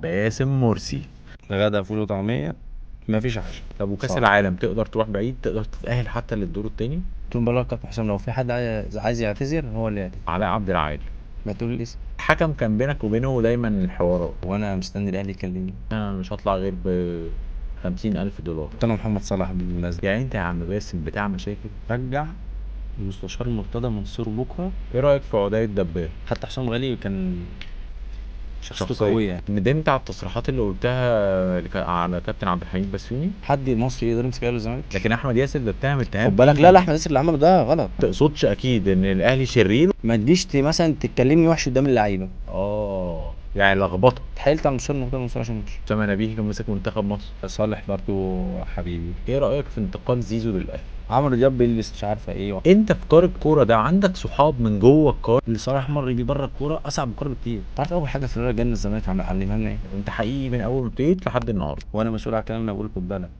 باسم مرسي. غدا فول وطعميه، مفيش عشاء. طب وكاس صح. العالم تقدر تروح بعيد، تقدر تتأهل حتى للدور التاني؟ طول بالك كابتن حسام، لو في حد عايز يعتذر هو اللي يعتذر. علاء عبد العال. ما تقول لي اسم. الحكم كان بينك وبينه دايما حوارات. وانا مستني الاهلي يكلمني. انا مش هطلع غير ب50,000 دولار. قلت انا محمد صلاح بالمناسبه. يعني انت يا عم باسم بتاع مشاكل. رجع المستشار مرتضى منصور بكره. ايه رأيك في عدي الدباب؟ حتى حسام غالي كان شخصيته شخصية قويه يعني. ندمت على التصريحات اللي قلتها على كابتن عبد الحميد بسيوني. حد مصري يقدر يمسك اهلي والزمالك؟ لكن احمد ياسر ده اتهام خد بالك، لا احمد ياسر اللي عمله ده غلط. ما تقصدش اكيد ان الاهلي شرير. ما تجيش مثلا تتكلمني وحش قدام اللعيبه. يعني لخبطه. اتحايلت على المستشار مرتضى منصور عشان يمشي. اسامه نبيه كان ماسك منتخب مصر. صالح برضو حبيبي. ايه رايك في انتقال زيزو للاهلي؟ عمرو دياب بيلبس مش عارفه ايه انت في قاره الكوره ده عندك صحاب من جوه القاره؟ اللي صالح مر يجي بره الكوره اصعب من الكوره بكتير. انت عارف اول حاجه في الرياضه جنة الزمالك علمها لنا ايه؟ انت حقيقي من اول ما ابتديت لحد النهارده. وانا مسؤول على الكلام اللي بقوله، خد بالك.